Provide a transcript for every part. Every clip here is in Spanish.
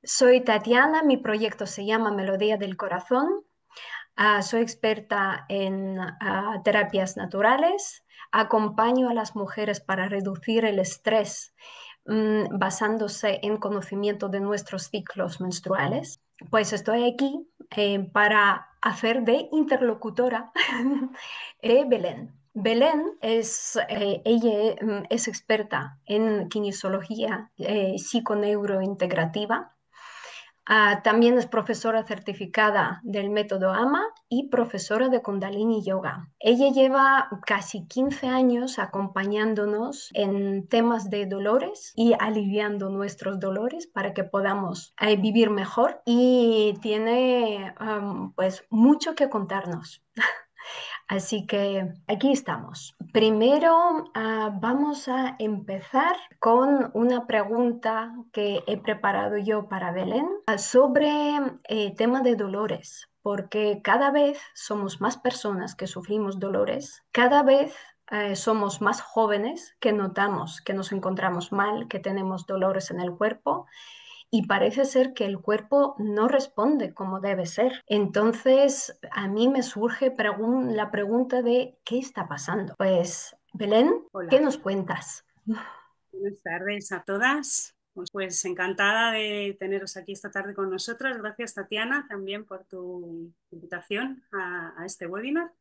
Soy Tatiana, mi proyecto se llama Melodía del Corazón. Soy experta en terapias naturales. Acompaño a las mujeres para reducir el estrés, basándose en conocimiento de nuestros ciclos menstruales. Pues estoy aquí para hacer de interlocutora de Belén. Belén ella es experta en kinesiología psiconeurointegrativa. También es profesora certificada del método AMA y profesora de Kundalini Yoga. Ella lleva casi 15 años acompañándonos en temas de dolores y aliviando nuestros dolores para que podamos vivir mejor y tiene pues mucho que contarnos. Así que aquí estamos. Primero, vamos a empezar con una pregunta que he preparado yo para Belén sobre tema de dolores, porque cada vez somos más personas que sufrimos dolores, cada vez somos más jóvenes que notamos que nos encontramos mal, que tenemos dolores en el cuerpo y parece ser que el cuerpo no responde como debe ser. Entonces, a mí me surge la pregunta de ¿qué está pasando? Pues, Belén, ¿qué Hola, nos cuentas? buenas tardes a todas. Pues encantada de teneros aquí esta tarde con nosotras. Gracias, Tatiana, también por tu invitación a este webinar.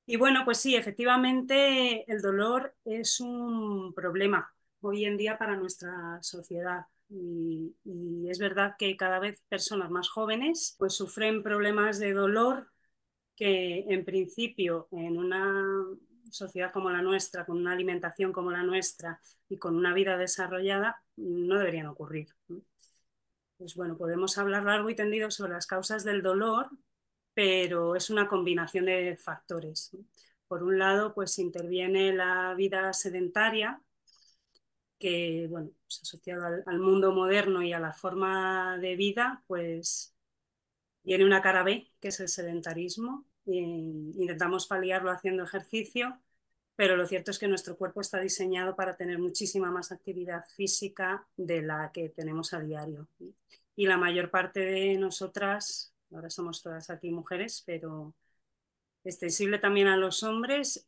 Y bueno, pues sí, efectivamente el dolor es un problema hoy en día para nuestra sociedad. Y es verdad que cada vez personas más jóvenes pues sufren problemas de dolor que en principio en una sociedad como la nuestra, con una alimentación como la nuestra y con una vida desarrollada, no deberían ocurrir. Pues bueno, podemos hablar largo y tendido sobre las causas del dolor, pero es una combinación de factores. Por un lado, pues interviene la vida sedentaria, que bueno, pues asociado al mundo moderno y a la forma de vida, pues tiene una cara B, que es el sedentarismo. Intentamos paliarlo haciendo ejercicio, pero lo cierto es que nuestro cuerpo está diseñado para tener muchísima más actividad física de la que tenemos a diario. Y la mayor parte de nosotras, ahora somos todas aquí mujeres, pero extensible también a los hombres,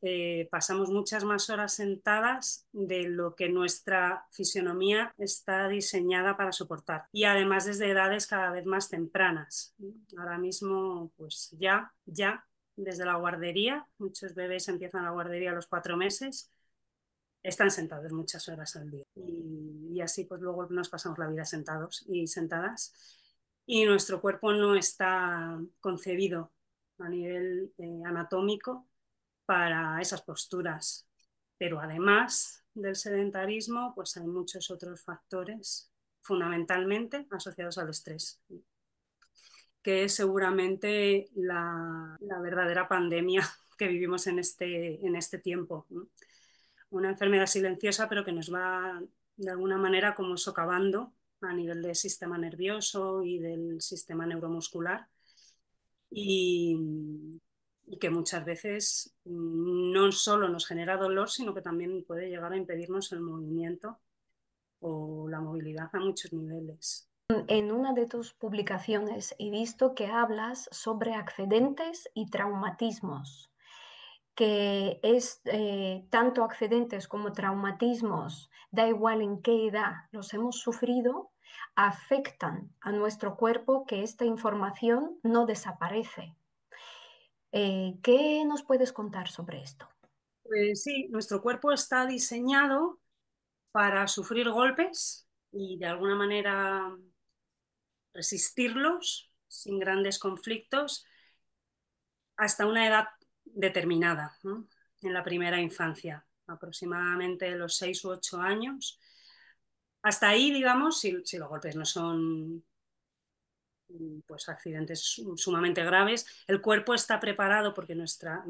pasamos muchas más horas sentadas de lo que nuestra fisionomía está diseñada para soportar. Y además desde edades cada vez más tempranas. Ahora mismo, pues ya, desde la guardería, muchos bebés empiezan la guardería a los 4 meses, están sentados muchas horas al día. Y así pues luego nos pasamos la vida sentados y sentadas. Y nuestro cuerpo no está concebido a nivel anatómico para esas posturas. Pero además del sedentarismo, pues hay muchos otros factores fundamentalmente asociados al estrés, que es seguramente la verdadera pandemia que vivimos en este tiempo, ¿no? Una enfermedad silenciosa, pero que nos va de alguna manera como socavando a nivel del sistema nervioso y del sistema neuromuscular y, y que muchas veces no solo nos genera dolor, sino que también puede llegar a impedirnos el movimiento o la movilidad a muchos niveles. En una de tus publicaciones he visto que hablas sobre accidentes y traumatismos, que es tanto accidentes como traumatismos, da igual en qué edad los hemos sufrido, afectan a nuestro cuerpo, que esta información no desaparece. ¿Qué nos puedes contar sobre esto? Pues sí, nuestro cuerpo está diseñado para sufrir golpes y de alguna manera resistirlos sin grandes conflictos hasta una edad determinada, ¿no? En la primera infancia, aproximadamente los 6 u 8 años. Hasta ahí, digamos, si los golpes no son pues, accidentes sumamente graves, el cuerpo está preparado porque nuestra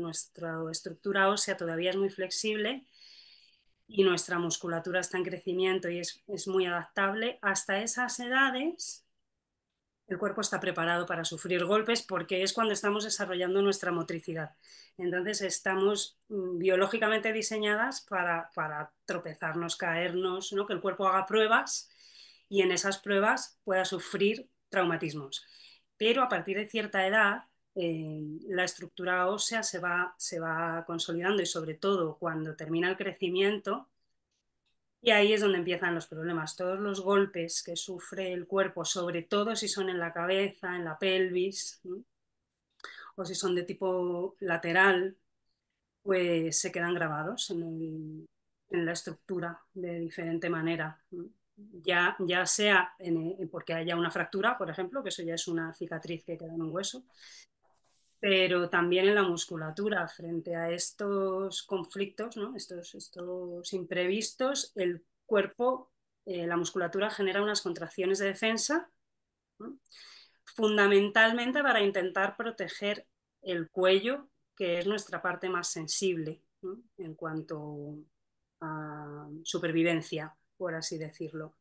estructura ósea todavía es muy flexible y nuestra musculatura está en crecimiento y es muy adaptable. Hasta esas edades el cuerpo está preparado para sufrir golpes porque es cuando estamos desarrollando nuestra motricidad. Entonces estamos biológicamente diseñadas para tropezarnos, caernos, ¿no? Que el cuerpo haga pruebas y en esas pruebas pueda sufrir traumatismos. Pero a partir de cierta edad, la estructura ósea se va consolidando y sobre todo cuando termina el crecimiento, y ahí es donde empiezan los problemas. Todos los golpes que sufre el cuerpo, sobre todo si son en la cabeza, en la pelvis, ¿no? O si son de tipo lateral, pues se quedan grabados en la estructura de diferente manera. Ya sea porque haya una fractura, por ejemplo, que eso ya es una cicatriz que queda en un hueso, pero también en la musculatura, frente a estos conflictos, ¿no? Estos imprevistos, el cuerpo, la musculatura genera unas contracciones de defensa, ¿no? Fundamentalmente para intentar proteger el cuello, que es nuestra parte más sensible, ¿no? En cuanto a supervivencia, por así decirlo.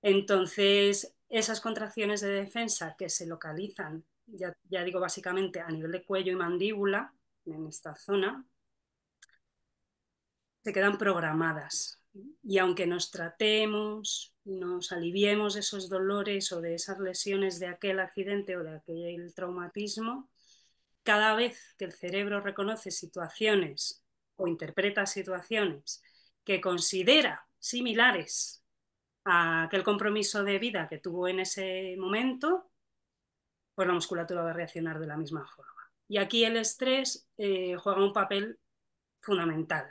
Entonces, esas contracciones de defensa que se localizan, ya digo básicamente a nivel de cuello y mandíbula, en esta zona, se quedan programadas. Y aunque nos tratemos, nos aliviemos de esos dolores o de esas lesiones de aquel accidente o de aquel traumatismo, cada vez que el cerebro reconoce situaciones o interpreta situaciones que considera similares a aquel compromiso de vida que tuvo en ese momento, pues la musculatura va a reaccionar de la misma forma. Y aquí el estrés juega un papel fundamental,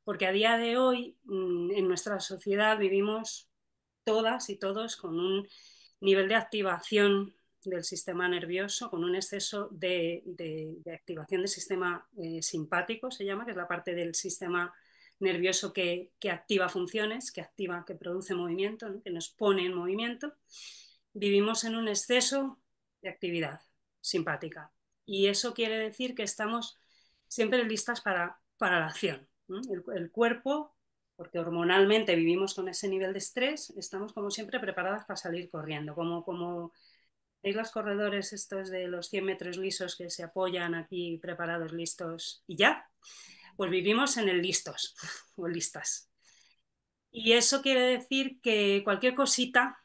porque a día de hoy en nuestra sociedad vivimos todas y todos con un nivel de activación del sistema nervioso, con un exceso de activación del sistema simpático, se llama, que es la parte del sistema nervioso que activa funciones, que produce movimiento, ¿no? Que nos pone en movimiento. Vivimos en un exceso de actividad simpática. Y eso quiere decir que estamos siempre listas para la acción. ¿No? El cuerpo, porque hormonalmente vivimos con ese nivel de estrés, estamos como siempre preparadas para salir corriendo, como ¿veis los corredores estos de los 100 metros lisos que se apoyan aquí preparados, listos y ya? Pues vivimos en el listos o listas. Y eso quiere decir que cualquier cosita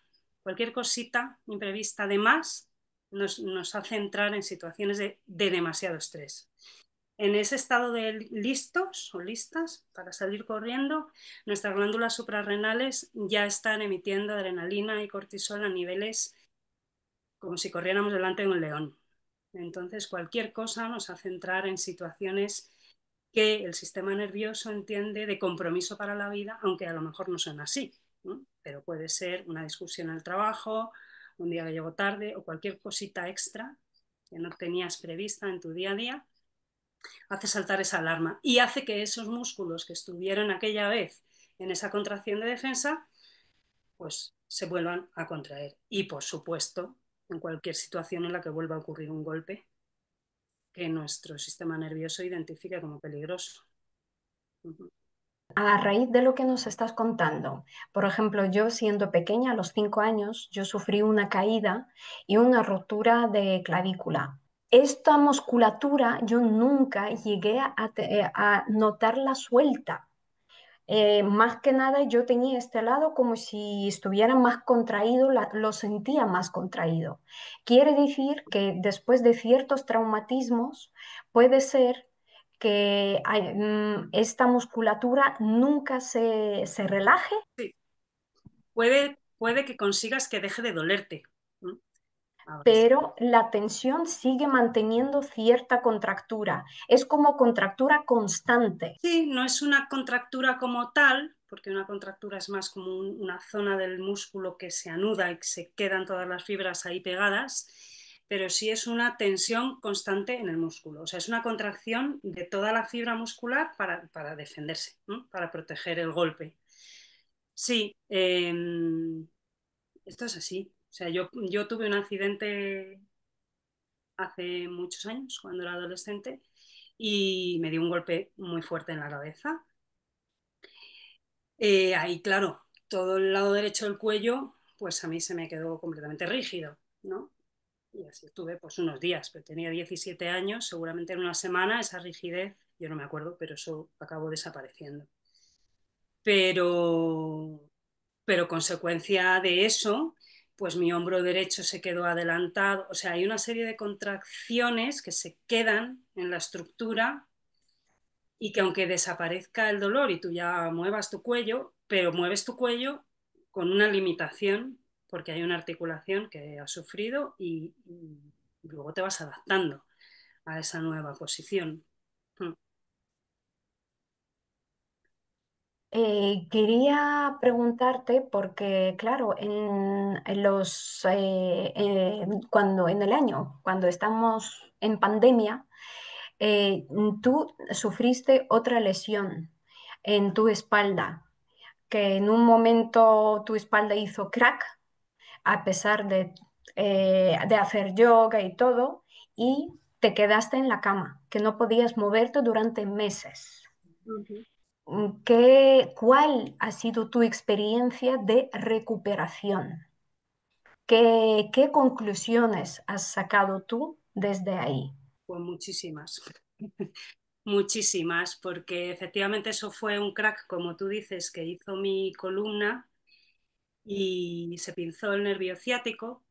imprevista de más nos hace entrar en situaciones de demasiado estrés. En ese estado de listos o listas para salir corriendo, nuestras glándulas suprarrenales ya están emitiendo adrenalina y cortisol a niveles como si corriéramos delante de un león. Entonces, cualquier cosa nos hace entrar en situaciones que el sistema nervioso entiende de compromiso para la vida, aunque a lo mejor no son así, ¿no? Pero puede ser una discusión en el trabajo, un día que llego tarde o cualquier cosita extra que no tenías prevista en tu día a día, hace saltar esa alarma y hace que esos músculos que estuvieron aquella vez en esa contracción de defensa, pues se vuelvan a contraer. Y por supuesto, en cualquier situación en la que vuelva a ocurrir un golpe que nuestro sistema nervioso identifique como peligroso. A raíz de lo que nos estás contando, por ejemplo, yo siendo pequeña, a los 5 años, yo sufrí una caída y una rotura de clavícula. Esta musculatura yo nunca llegué a notarla suelta. Más que nada yo tenía este lado como si estuviera más contraído, lo sentía más contraído. Quiere decir que después de ciertos traumatismos puede ser que esta musculatura nunca se relaje, Sí, puede que consigas que deje de dolerte. A veces. pero la tensión sigue manteniendo cierta contractura. Es como contractura constante. Sí, no es una contractura como tal, porque una contractura es más como una zona del músculo que se anuda y que se quedan todas las fibras ahí pegadas, pero sí es una tensión constante en el músculo. O sea, es una contracción de toda la fibra muscular para defenderse, ¿no? Para proteger el golpe. Sí, esto es así. O sea, yo tuve un accidente hace muchos años, cuando era adolescente, y me dio un golpe muy fuerte en la cabeza. Ahí, claro, todo el lado derecho del cuello, pues a mí se me quedó completamente rígido, ¿no? Y así estuve pues unos días, pero tenía 17 años, seguramente en una semana esa rigidez, yo no me acuerdo, pero eso acabó desapareciendo. Pero pero consecuencia de eso, pues mi hombro derecho se quedó adelantado. O sea, hay una serie de contracciones que se quedan en la estructura y que aunque desaparezca el dolor y tú ya muevas tu cuello, pero mueves tu cuello con una limitación porque hay una articulación que has sufrido y luego te vas adaptando a esa nueva posición. Quería preguntarte porque, claro, cuando en el año, cuando estamos en pandemia, tú sufriste otra lesión en tu espalda, que en un momento tu espalda hizo crack a pesar de hacer yoga y todo, y te quedaste en la cama, que no podías moverte durante meses. Uh -huh. ¿Cuál ha sido tu experiencia de recuperación? ¿Qué conclusiones has sacado tú desde ahí? Pues muchísimas, muchísimas, porque efectivamente eso fue un crack, como tú dices, que hizo mi columna y se pinzó el nervio ciático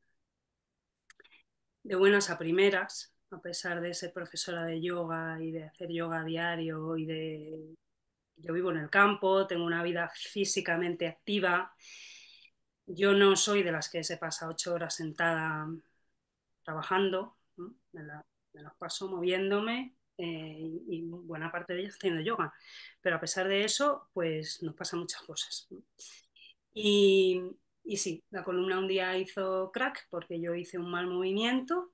de buenas a primeras, a pesar de ser profesora de yoga y de hacer yoga a diario y de... Yo vivo en el campo, tengo una vida físicamente activa. Yo no soy de las que se pasa 8 horas sentada trabajando, ¿no? Me las paso moviéndome y buena parte de ellas haciendo yoga. Pero a pesar de eso, pues nos pasan muchas cosas, ¿no? Y, y sí, la columna un día hizo crack porque yo hice un mal movimiento.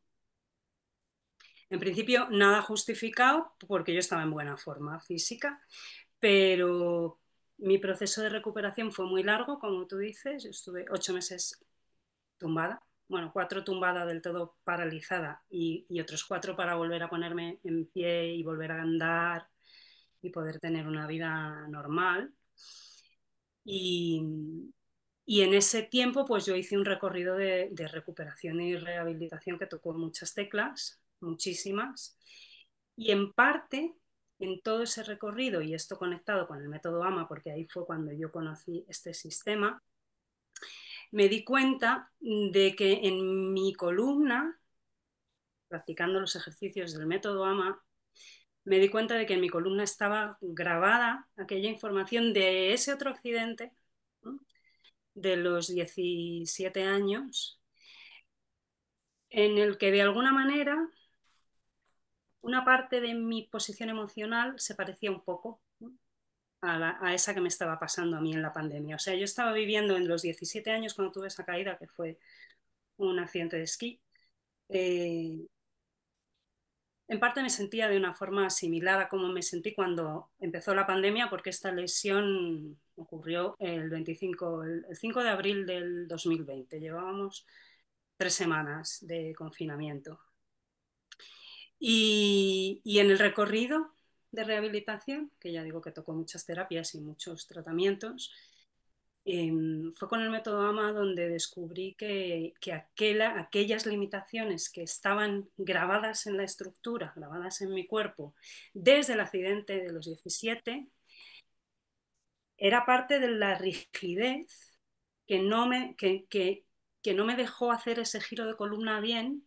En principio, nada justificado porque yo estaba en buena forma física, pero mi proceso de recuperación fue muy largo, como tú dices. Yo estuve 8 meses tumbada, bueno, 4 tumbada del todo paralizada y otros 4 para volver a ponerme en pie y volver a andar y poder tener una vida normal. Y, y en ese tiempo, pues yo hice un recorrido de recuperación y rehabilitación que tocó muchas teclas, muchísimas. Y en parte, en todo ese recorrido, y esto conectado con el método AMA, porque ahí fue cuando yo conocí este sistema, me di cuenta de que en mi columna, practicando los ejercicios del método AMA, me di cuenta de que en mi columna estaba grabada aquella información de ese otro accidente, ¿no? De los 17 años, en el que de alguna manera una parte de mi posición emocional se parecía un poco, ¿no? A esa que me estaba pasando a mí en la pandemia. O sea, yo estaba viviendo en los 17 años cuando tuve esa caída, que fue un accidente de esquí. Eh, en parte me sentía de una forma similar a como me sentí cuando empezó la pandemia, porque esta lesión ocurrió el 5 de abril del 2020. Llevábamos 3 semanas de confinamiento. Y en el recorrido de rehabilitación, que ya digo que tocó muchas terapias y muchos tratamientos, fue con el método AMA donde descubrí que aquellas limitaciones que estaban grabadas en la estructura, grabadas en mi cuerpo, desde el accidente de los 17, era parte de la rigidez que no me dejó hacer ese giro de columna bien,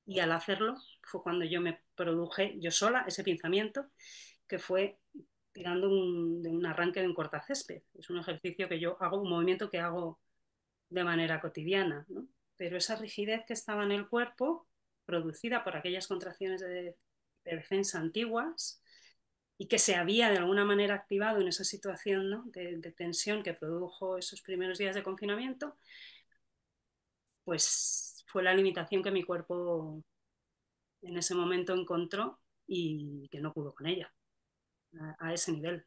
y al hacerlo fue cuando yo me produje yo sola ese pinzamiento, que fue tirando de un arranque de un cortacésped. Es un ejercicio que yo hago, un movimiento que hago de manera cotidiana, ¿no? Pero esa rigidez que estaba en el cuerpo, producida por aquellas contracciones de defensa antiguas, y que se había de alguna manera activado en esa situación, ¿no? de tensión que produjo esos primeros días de confinamiento, pues fue la limitación que mi cuerpo en ese momento encontró y que no pudo con ella, a ese nivel.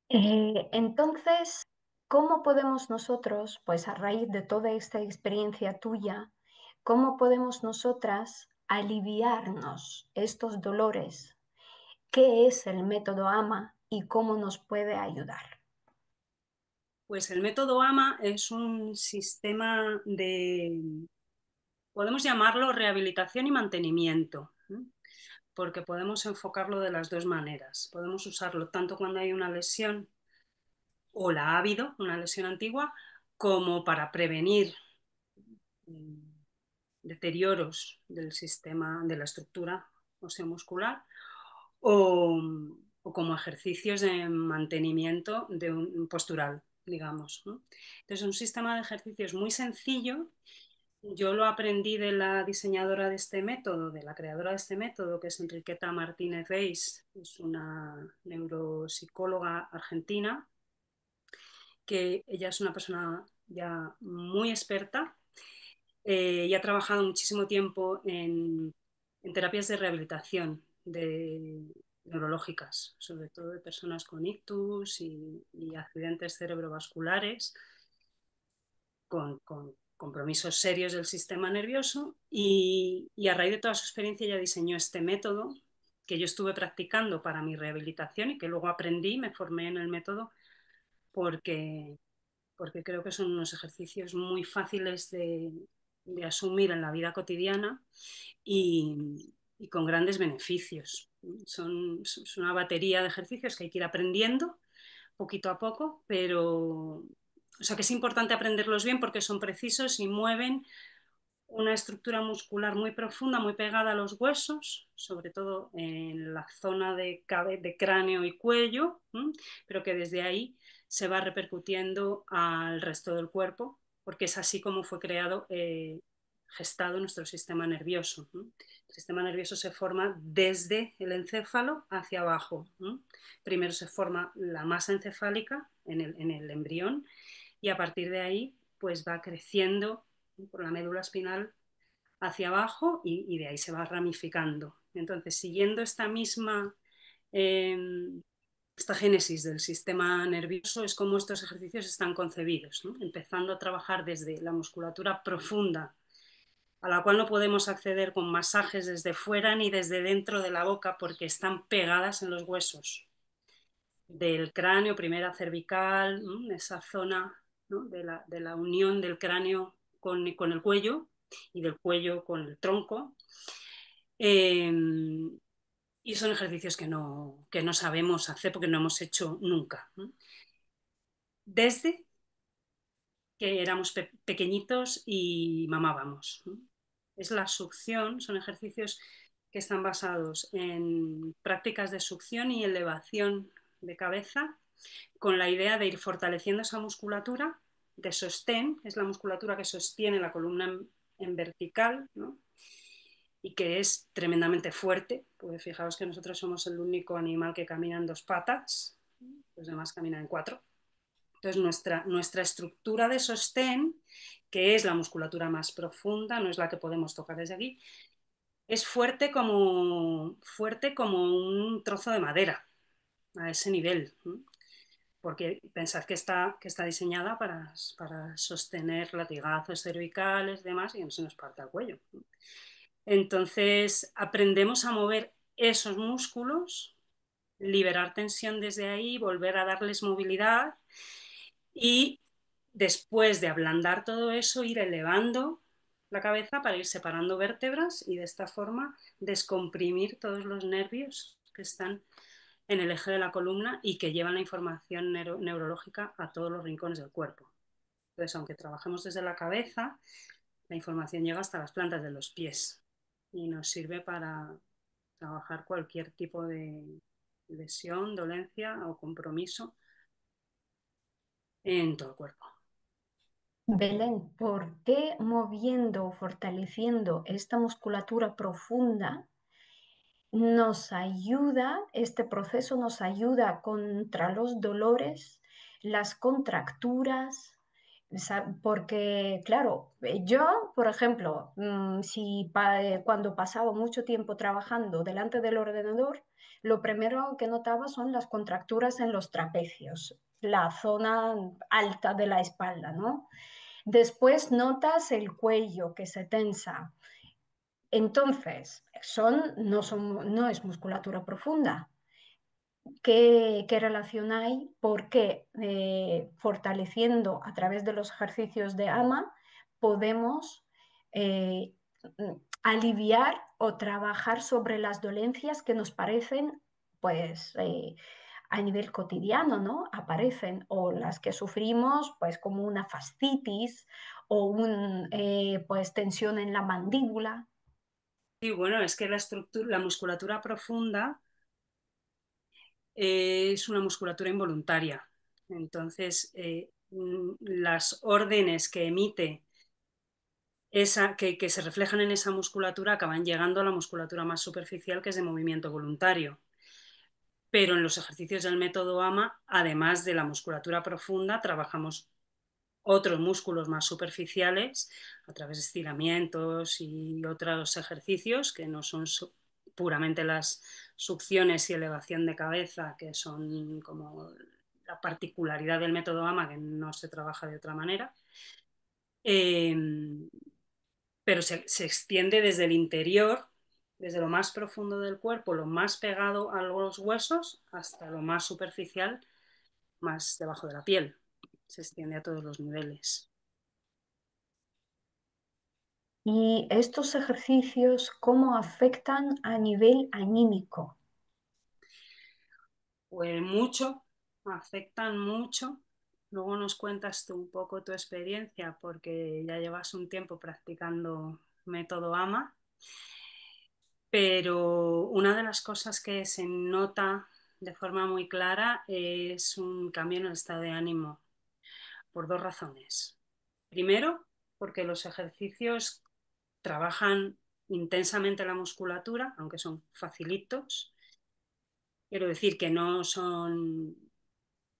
Entonces, ¿cómo podemos nosotros, pues a raíz de toda esta experiencia tuya, cómo podemos nosotras aliviarnos estos dolores? ¿Qué es el método AMA y cómo nos puede ayudar? Pues el método AMA es un sistema podemos llamarlo rehabilitación y mantenimiento, ¿no? Porque podemos enfocarlo de las dos maneras. Podemos usarlo tanto cuando hay una lesión o la ha habido, una lesión antigua, como para prevenir deterioros del sistema, de la estructura osteomuscular, o, o como ejercicios de mantenimiento de un postural, digamos, ¿no? Entonces, un sistema de ejercicios muy sencillo. Yo lo aprendí de la diseñadora de este método, de la creadora de este método, que es Enriqueta Martínez Reis, es una neuropsicóloga argentina, que ella es una persona ya muy experta y ha trabajado muchísimo tiempo en terapias de rehabilitación neurológicas, sobre todo de personas con ictus y accidentes cerebrovasculares, con compromisos serios del sistema nervioso y a raíz de toda su experiencia ella diseñó este método que yo estuve practicando para mi rehabilitación y que luego aprendí, me formé en el método porque, porque creo que son unos ejercicios muy fáciles de asumir en la vida cotidiana y con grandes beneficios. Es una batería de ejercicios que hay que ir aprendiendo poquito a poco, pero o sea que es importante aprenderlos bien porque son precisos y mueven una estructura muscular muy profunda, muy pegada a los huesos, sobre todo en la zona de cráneo y cuello, ¿m? Pero que desde ahí se va repercutiendo al resto del cuerpo, porque es así como fue creado, gestado nuestro sistema nervioso. ¿M? El sistema nervioso se forma desde el encéfalo hacia abajo. ¿M? Primero se forma la masa encefálica en el embrión y a partir de ahí pues va creciendo por la médula espinal hacia abajo y de ahí se va ramificando. Entonces, siguiendo eh, esta génesis del sistema nervioso, es como estos ejercicios están concebidos, ¿no? Empezando a trabajar desde la musculatura profunda, a la cual no podemos acceder con masajes desde fuera ni desde dentro de la boca porque están pegadas en los huesos del cráneo, primera cervical, ¿no? Esa zona, ¿no? de la unión del cráneo con el cuello y del cuello con el tronco. Eh, y son ejercicios que no sabemos hacer porque no hemos hecho nunca. ¿No? Desde que éramos pequeñitos y mamábamos. ¿No? Es la succión, son ejercicios que están basados en prácticas de succión y elevación de cabeza con la idea de ir fortaleciendo esa musculatura de sostén, es la musculatura que sostiene la columna en vertical, ¿no? Y que es tremendamente fuerte, porque fijaos que nosotros somos el único animal que camina en dos patas, los demás caminan en cuatro. Entonces nuestra estructura de sostén, que es la musculatura más profunda, no es la que podemos tocar desde aquí, es fuerte como un trozo de madera, a ese nivel. ¿No? Porque pensad que está diseñada para sostener latigazos cervicales y demás y que no se nos parta el cuello. Entonces aprendemos a mover esos músculos, liberar tensión desde ahí, volver a darles movilidad y después de ablandar todo eso, ir elevando la cabeza para ir separando vértebras y de esta forma descomprimir todos los nervios que están en el eje de la columna y que llevan la información neurológica a todos los rincones del cuerpo. Entonces, aunque trabajemos desde la cabeza, la información llega hasta las plantas de los pies y nos sirve para trabajar cualquier tipo de lesión, dolencia o compromiso en todo el cuerpo. Belén, ¿por qué moviendo o fortaleciendo esta musculatura profunda nos ayuda, este proceso nos ayuda contra los dolores, las contracturas? Porque, claro, yo, por ejemplo, si cuando pasaba mucho tiempo trabajando delante del ordenador, lo primero que notaba son las contracturas en los trapecios, la zona alta de la espalda, ¿no? Después notas el cuello que se tensa. Entonces, no es musculatura profunda. ¿Qué relación hay? Porque fortaleciendo a través de los ejercicios de AMA podemos eh, aliviar o trabajar sobre las dolencias que nos parecen pues a nivel cotidiano, ¿no? Aparecen, o las que sufrimos, pues como una fascitis o pues tensión en la mandíbula. Y bueno, es que la musculatura profunda es una musculatura involuntaria. Entonces, las órdenes que emite que se reflejan en esa musculatura acaban llegando a la musculatura más superficial, que es de movimiento voluntario. Pero en los ejercicios del método AMA, además de la musculatura profunda, trabajamos otros músculos más superficiales a través de estiramientos y otros ejercicios que no son puramente las succiones y elevación de cabeza, que son como la particularidad del método AMA, que no se trabaja de otra manera. Eh, pero se extiende desde el interior, desde lo más profundo del cuerpo, lo más pegado a los huesos, hasta lo más superficial, más debajo de la piel. Se extiende a todos los niveles. Y estos ejercicios, ¿cómo afectan a nivel anímico? Pues mucho, afectan mucho. Luego nos cuentas tú un poco tu experiencia, porque ya llevas un tiempo practicando método AMA, pero una de las cosas que se nota de forma muy clara es un cambio en el estado de ánimo, por dos razones. Primero, porque los ejercicios trabajan intensamente la musculatura, aunque son facilitos. Quiero decir que no son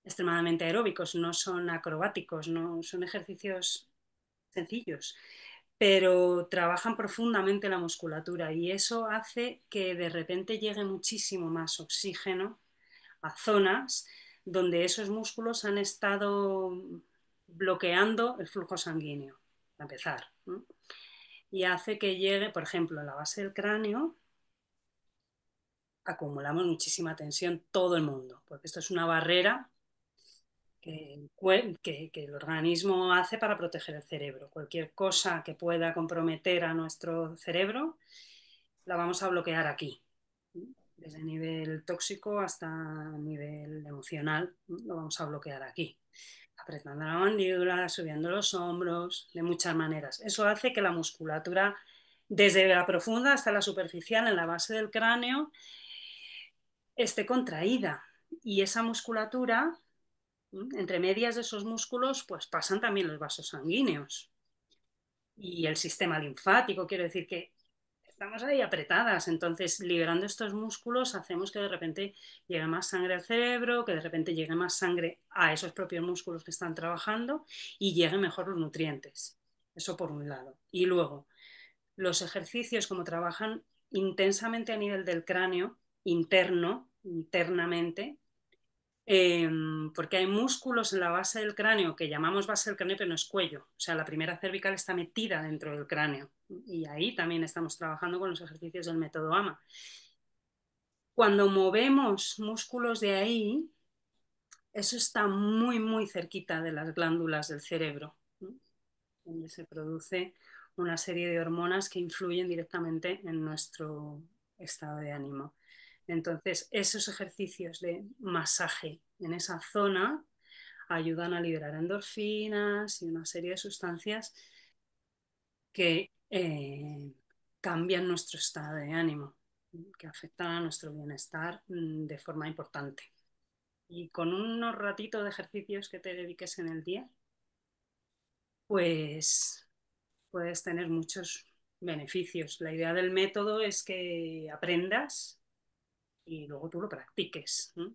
extremadamente aeróbicos, no son acrobáticos, no son ejercicios sencillos, pero trabajan profundamente la musculatura y eso hace que de repente llegue muchísimo más oxígeno a zonas donde esos músculos han estado bloqueando el flujo sanguíneo, a empezar, ¿no? Y hace que llegue, por ejemplo, a la base del cráneo, acumulamos muchísima tensión todo el mundo, porque esto es una barrera que el organismo hace para proteger el cerebro. Cualquier cosa que pueda comprometer a nuestro cerebro, la vamos a bloquear aquí, desde nivel tóxico hasta nivel emocional, lo vamos a bloquear aquí, apretando la mandíbula, subiendo los hombros, de muchas maneras. Eso hace que la musculatura, desde la profunda hasta la superficial, en la base del cráneo, esté contraída. Y esa musculatura, entre medias de esos músculos, pues pasan también los vasos sanguíneos y el sistema linfático. Quiero decir que estamos ahí apretadas, entonces liberando estos músculos hacemos que de repente llegue más sangre al cerebro, que de repente llegue más sangre a esos propios músculos que están trabajando y lleguen mejor los nutrientes. Eso por un lado. Y luego, los ejercicios como trabajan intensamente a nivel del cráneo, internamente, porque hay músculos en la base del cráneo que llamamos base del cráneo, pero no es cuello. O sea, la primera cervical está metida dentro del cráneo. Y ahí también estamos trabajando con los ejercicios del método AMA. Cuando movemos músculos de ahí, eso está muy, muy cerquita de las glándulas del cerebro, ¿no? Donde se produce una serie de hormonas que influyen directamente en nuestro estado de ánimo. Entonces, esos ejercicios de masaje en esa zona ayudan a liberar endorfinas y una serie de sustancias que cambian nuestro estado de ánimo, que afectan a nuestro bienestar de forma importante. Y con unos ratitos de ejercicios que te dediques en el día, pues puedes tener muchos beneficios. La idea del método es que aprendas y luego tú lo practiques, ¿no?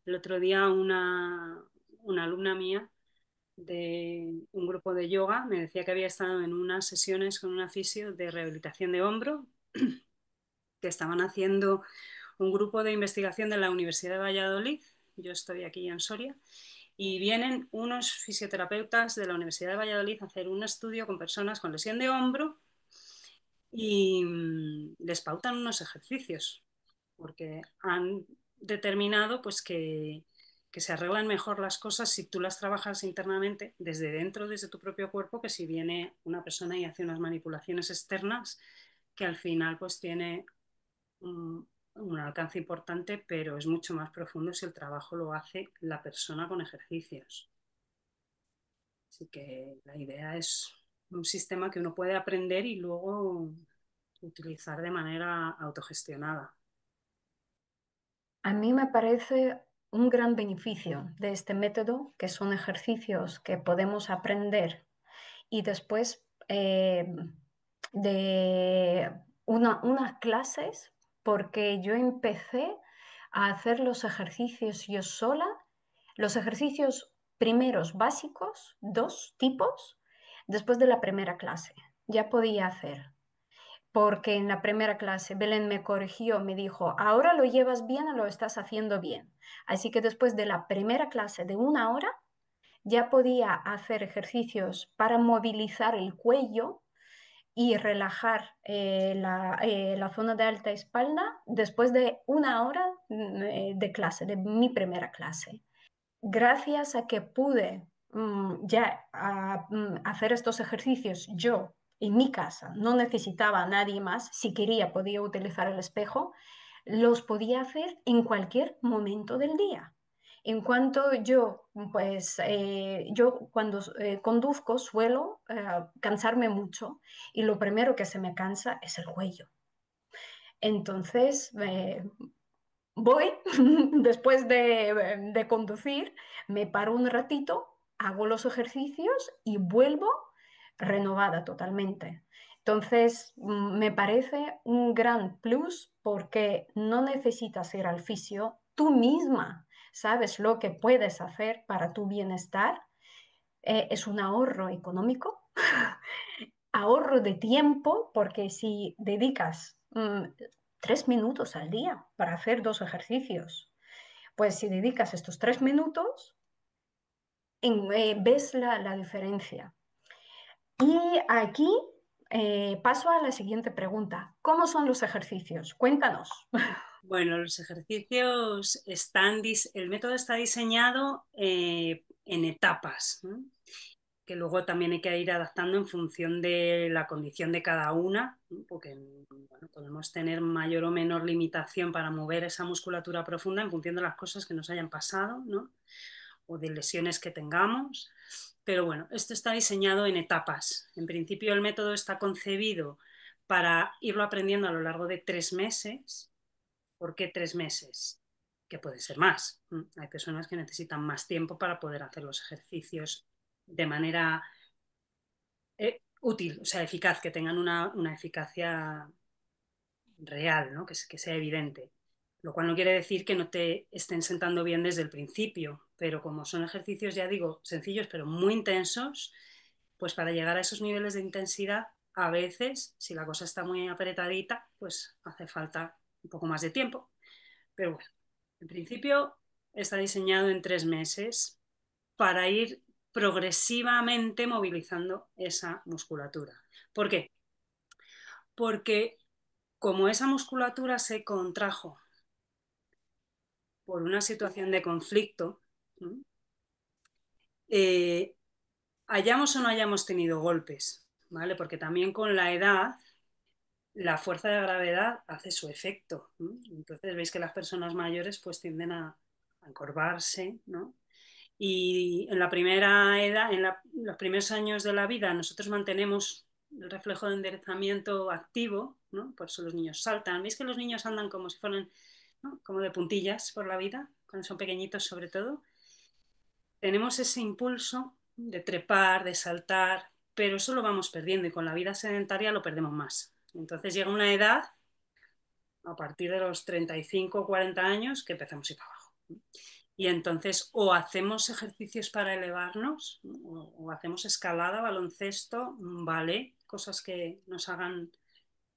El otro día una alumna mía de un grupo de yoga me decía que había estado en unas sesiones con una fisio de rehabilitación de hombro que estaban haciendo un grupo de investigación de la Universidad de Valladolid. Yo estoy aquí en Soria y vienen unos fisioterapeutas de la Universidad de Valladolid a hacer un estudio con personas con lesión de hombro y les pautan unos ejercicios porque han determinado pues que se arreglan mejor las cosas si tú las trabajas internamente desde dentro, desde tu propio cuerpo, que si viene una persona y hace unas manipulaciones externas que al final pues tiene un alcance importante, pero es mucho más profundo si el trabajo lo hace la persona con ejercicios. Así que la idea es un sistema que uno puede aprender y luego utilizar de manera autogestionada. A mí me parece un gran beneficio de este método, que son ejercicios que podemos aprender y después de unas clases, porque yo empecé a hacer los ejercicios yo sola, los ejercicios primeros básicos, dos tipos, después de la primera clase. Ya podía hacer porque en la primera clase Belén me corrigió, me dijo, ahora lo llevas bien o lo estás haciendo bien. Así que después de la primera clase de 1 hora ya podía hacer ejercicios para movilizar el cuello y relajar la zona de alta espalda después de 1 hora de clase, de mi primera clase. Gracias a que pude hacer estos ejercicios yo en mi casa, no necesitaba a nadie más, si quería podía utilizar el espejo, los podía hacer en cualquier momento del día. En cuanto yo cuando conduzco suelo cansarme mucho y lo primero que se me cansa es el cuello. Entonces, voy, después de conducir, me paro un ratito, hago los ejercicios y vuelvo renovada totalmente. Entonces, me parece un gran plus porque no necesitas ir al fisio, tú misma sabes lo que puedes hacer para tu bienestar. Es un ahorro económico, ahorro de tiempo, porque si dedicas 3 minutos al día para hacer dos ejercicios, pues si dedicas estos 3 minutos, ves la diferencia. Y aquí paso a la siguiente pregunta. ¿Cómo son los ejercicios? Cuéntanos. Bueno, los ejercicios el método está diseñado en etapas, ¿no? Que luego también hay que ir adaptando en función de la condición de cada una, ¿no? Porque bueno, podemos tener mayor o menor limitación para mover esa musculatura profunda en función de las cosas que nos hayan pasado, ¿no? O de lesiones que tengamos. Pero bueno, esto está diseñado en etapas. En principio el método está concebido para irlo aprendiendo a lo largo de 3 meses. ¿Por qué 3 meses? Que puede ser más. Hay personas que necesitan más tiempo para poder hacer los ejercicios de manera útil, o sea, eficaz, que tengan una eficacia real, ¿no? Que sea evidente. Lo cual no quiere decir que no te estén sentando bien desde el principio, pero como son ejercicios, ya digo, sencillos pero muy intensos, pues para llegar a esos niveles de intensidad, a veces, si la cosa está muy apretadita, pues hace falta un poco más de tiempo. Pero bueno, en principio está diseñado en 3 meses para ir progresivamente movilizando esa musculatura. ¿Por qué? Porque como esa musculatura se contrajo por una situación de conflicto, ¿no? eh, hayamos o no hayamos tenido golpes, ¿vale? Porque también con la edad la fuerza de gravedad hace su efecto, ¿no? Entonces veis que las personas mayores pues tienden a encorvarse, ¿no? Y en la primera edad, los primeros años de la vida, nosotros mantenemos el reflejo de enderezamiento activo, ¿no? Por eso los niños saltan. ¿Veis que los niños andan como si fueran, ¿no? Como de puntillas por la vida, cuando son pequeñitos sobre todo? Tenemos ese impulso de trepar, de saltar, pero eso lo vamos perdiendo y con la vida sedentaria lo perdemos más. Entonces llega una edad, a partir de los 35 o 40 años, que empezamos a ir para abajo. Y entonces o hacemos ejercicios para elevarnos, o hacemos escalada, baloncesto, vale, cosas que nos hagan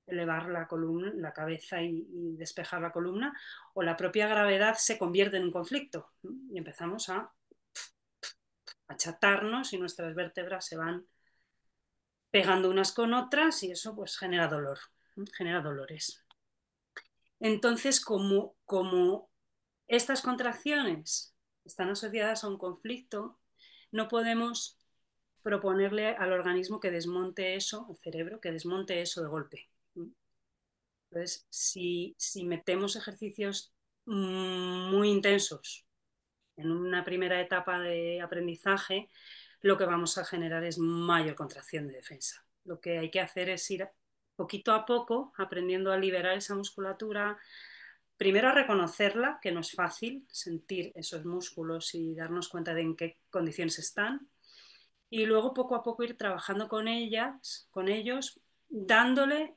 elevar la columna, la cabeza y despejar la columna, o la propia gravedad se convierte en un conflicto, ¿no? Y empezamos a achatarnos y nuestras vértebras se van pegando unas con otras y eso pues genera dolor, ¿no? Genera dolores. Entonces, como estas contracciones están asociadas a un conflicto, no podemos proponerle al organismo que desmonte eso, al cerebro, que desmonte eso de golpe. Entonces, si metemos ejercicios muy intensos en una primera etapa de aprendizaje, lo que vamos a generar es mayor contracción de defensa. Lo que hay que hacer es ir poquito a poco aprendiendo a liberar esa musculatura, primero a reconocerla, que no es fácil sentir esos músculos y darnos cuenta de en qué condiciones están, y luego poco a poco ir trabajando con ellas, con ellos, dándole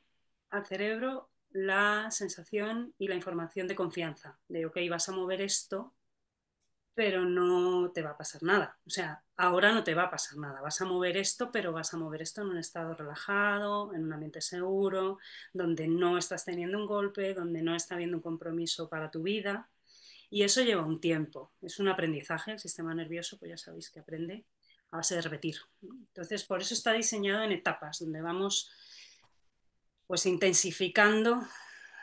al cerebro la sensación y la información de confianza, de ok, vas a mover esto, pero no te va a pasar nada. O sea, ahora no te va a pasar nada. Vas a mover esto, pero vas a mover esto en un estado relajado, en un ambiente seguro, donde no estás teniendo un golpe, donde no está habiendo un compromiso para tu vida. Y eso lleva un tiempo. Es un aprendizaje. El sistema nervioso, pues ya sabéis que aprende a base de repetir. Entonces, por eso está diseñado en etapas, donde vamos pues intensificando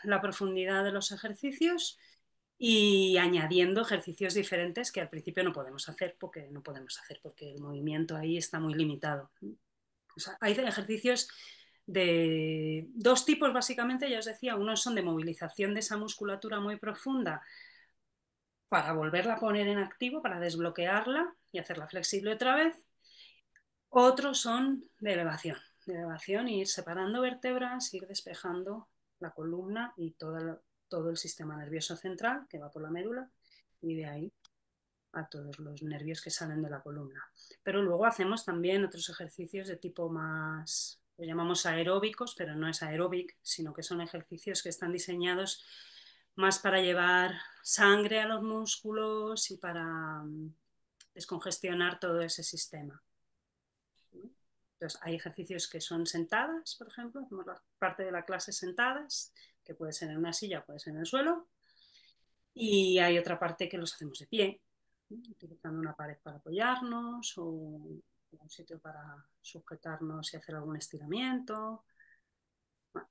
la profundidad de los ejercicios y añadiendo ejercicios diferentes que al principio no podemos hacer porque el movimiento ahí está muy limitado. O sea, hay ejercicios de dos tipos básicamente, ya os decía, unos son de movilización de esa musculatura muy profunda para volverla a poner en activo, para desbloquearla y hacerla flexible otra vez. Otros son de elevación y ir separando vértebras, ir despejando la columna y todo el sistema nervioso central que va por la médula y de ahí a todos los nervios que salen de la columna. Pero luego hacemos también otros ejercicios de tipo más, lo llamamos aeróbicos, pero no es aeróbic, sino que son ejercicios que están diseñados más para llevar sangre a los músculos y para descongestionar todo ese sistema. Entonces, hay ejercicios que son sentadas, por ejemplo, hacemos la parte de la clase sentadas, que puede ser en una silla, puede ser en el suelo, y hay otra parte que los hacemos de pie, utilizando una pared para apoyarnos o un sitio para sujetarnos y hacer algún estiramiento. Bueno,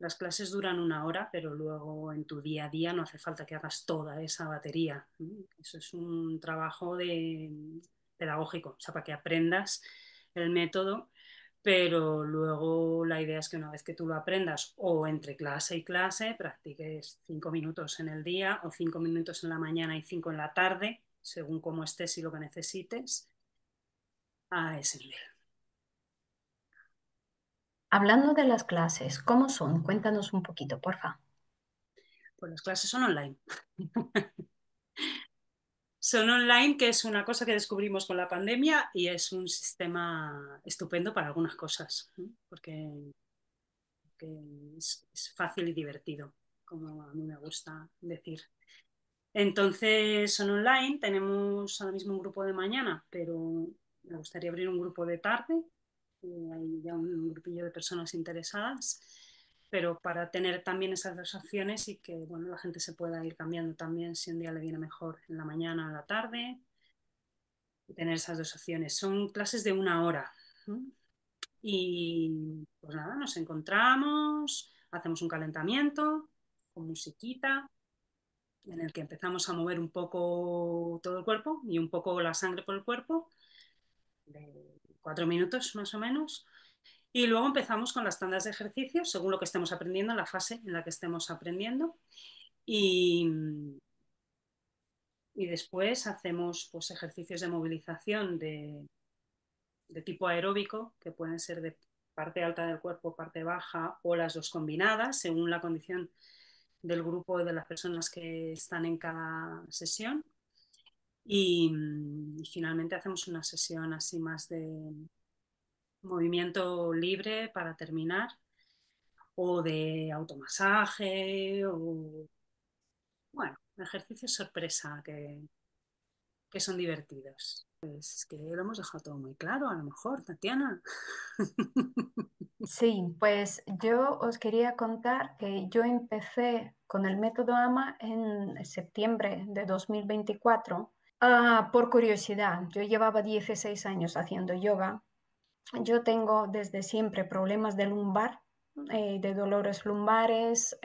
las clases duran una hora, pero luego en tu día a día no hace falta que hagas toda esa batería. Eso es un trabajo pedagógico, o sea, para que aprendas el método, pero luego la idea es que una vez que tú lo aprendas o entre clase y clase, practiques 5 minutos en el día o 5 minutos en la mañana y 5 en la tarde, según cómo estés y lo que necesites, a ese nivel. Hablando de las clases, ¿cómo son? Cuéntanos un poquito, porfa. Pues las clases son online. Son online, que es una cosa que descubrimos con la pandemia y es un sistema estupendo para algunas cosas, ¿no? Porque es fácil y divertido, como a mí me gusta decir. Entonces son online, tenemos ahora mismo un grupo de mañana, pero me gustaría abrir un grupo de tarde. Hay ya un grupillo de personas interesadas, pero para tener también esas dos opciones y que bueno, la gente se pueda ir cambiando también si un día le viene mejor en la mañana o en la tarde, y tener esas dos opciones. Son clases de una hora, ¿no? Y pues nada, nos encontramos, hacemos un calentamiento con musiquita en el que empezamos a mover un poco todo el cuerpo y un poco la sangre por el cuerpo, de 4 minutos más o menos. Y luego empezamos con las tandas de ejercicios, según lo que estemos aprendiendo, la fase en la que estemos aprendiendo. Y, y después hacemos pues, ejercicios de movilización de tipo aeróbico, que pueden ser de parte alta del cuerpo, parte baja o las dos combinadas, según la condición del grupo de las personas que están en cada sesión. Y finalmente hacemos una sesión así más de movimiento libre para terminar, o de automasaje, o bueno, ejercicios sorpresa que son divertidos. Pues es que lo hemos dejado todo muy claro, a lo mejor, Tatiana. Sí, pues yo os quería contar que yo empecé con el método AMA en septiembre de 2024. Por curiosidad. Yo llevaba 16 años haciendo yoga. Yo tengo desde siempre problemas de lumbar, de dolores lumbares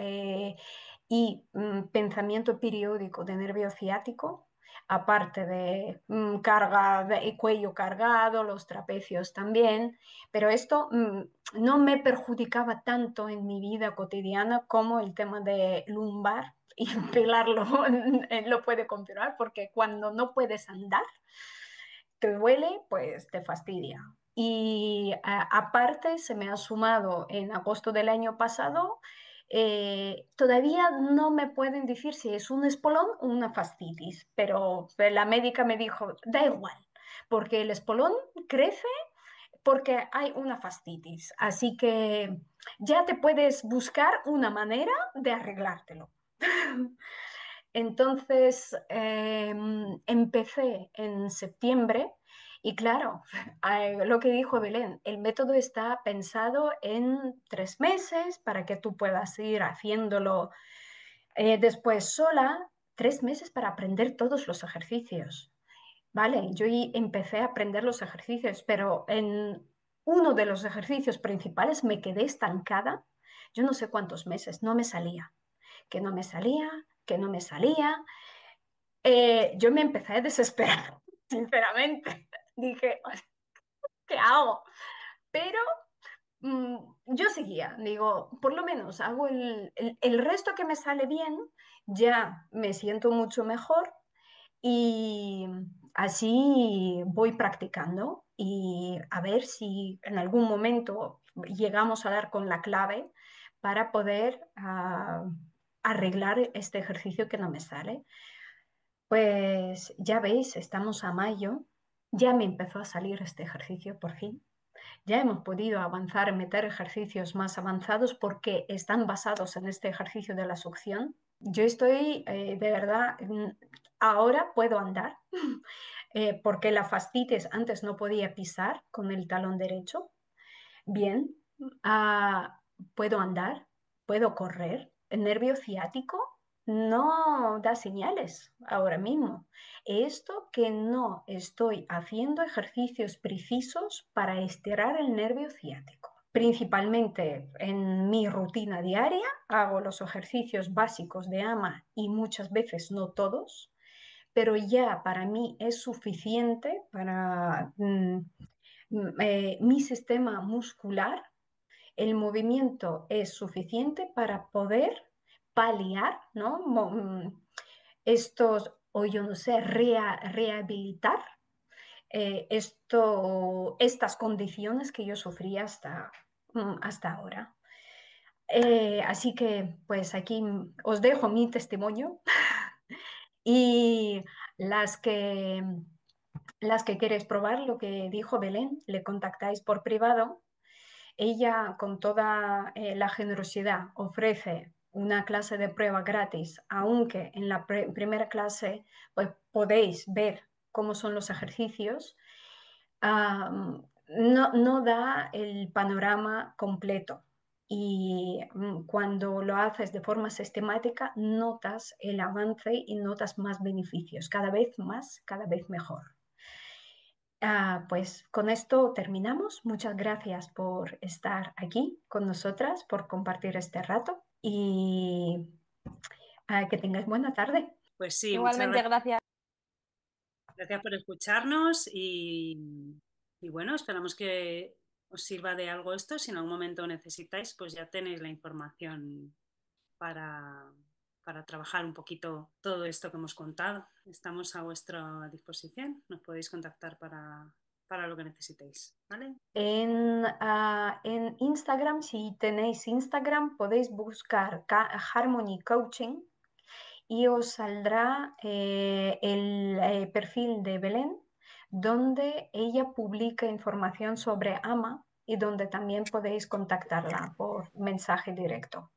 y pensamiento periódico de nervio ciático. aparte de carga de cuello cargado, los trapecios también, pero esto no me perjudicaba tanto en mi vida cotidiana como el tema de lumbar. Y Pilar lo puede confirmar porque cuando no puedes andar, te duele, pues te fastidia. Y aparte se me ha sumado en agosto del año pasado, todavía no me pueden decir si es un espolón o una fascitis, pero la médica me dijo, da igual, porque el espolón crece porque hay una fascitis, así que ya te puedes buscar una manera de arreglártelo. Entonces, empecé en septiembre y claro, lo que dijo Belén, el método está pensado en 3 meses para que tú puedas ir haciéndolo después sola, 3 meses para aprender todos los ejercicios. Vale, yo empecé a aprender los ejercicios, pero en uno de los ejercicios principales me quedé estancada, yo no sé cuántos meses, no me salía, que no me salía, que no me salía. Yo me empecé a desesperar, sinceramente. Dije, ¿qué hago? Pero yo seguía, digo, por lo menos hago el resto que me sale bien, ya me siento mucho mejor y así voy practicando y a ver si en algún momento llegamos a dar con la clave para poder arreglar este ejercicio que no me sale. Pues ya veis, estamos a mayo, ya me empezó a salir este ejercicio por fin. Ya hemos podido avanzar, meter ejercicios más avanzados porque están basados en este ejercicio de la succión. Yo estoy, de verdad, ahora puedo andar, porque la fascitis antes no podía pisar con el talón derecho. Bien, ah, puedo andar, puedo correr. El nervio ciático no da señales ahora mismo. Esto que no estoy haciendo ejercicios precisos para estirar el nervio ciático. Principalmente en mi rutina diaria hago los ejercicios básicos de AMA y muchas veces no todos, pero ya para mí es suficiente para mi sistema muscular. El movimiento es suficiente para poder paliar, ¿no? Estos, o yo no sé, rehabilitar estas condiciones que yo sufría hasta ahora. Así que pues aquí os dejo mi testimonio y las que, las que queréis probar lo que dijo Belén, le contactáis por privado. Ella, con toda la generosidad, ofrece una clase de prueba gratis, aunque en la primera clase pues, podéis ver cómo son los ejercicios. No da el panorama completo y cuando lo haces de forma sistemática notas el avance y notas más beneficios, cada vez más, cada vez mejor. Pues con esto terminamos. Muchas gracias por estar aquí con nosotras, por compartir este rato y que tengáis buena tarde. Pues sí, muchas Igualmente, gracias. gracias por escucharnos y bueno, esperamos que os sirva de algo esto. Si en algún momento necesitáis, pues ya tenéis la información para, para trabajar un poquito todo esto que hemos contado. Estamos a vuestra disposición. Nos podéis contactar para lo que necesitéis, ¿vale? En Instagram, si tenéis Instagram, podéis buscar Harmony Coaching y os saldrá el perfil de Belén, donde ella publica información sobre AMA y donde también podéis contactarla por mensaje directo.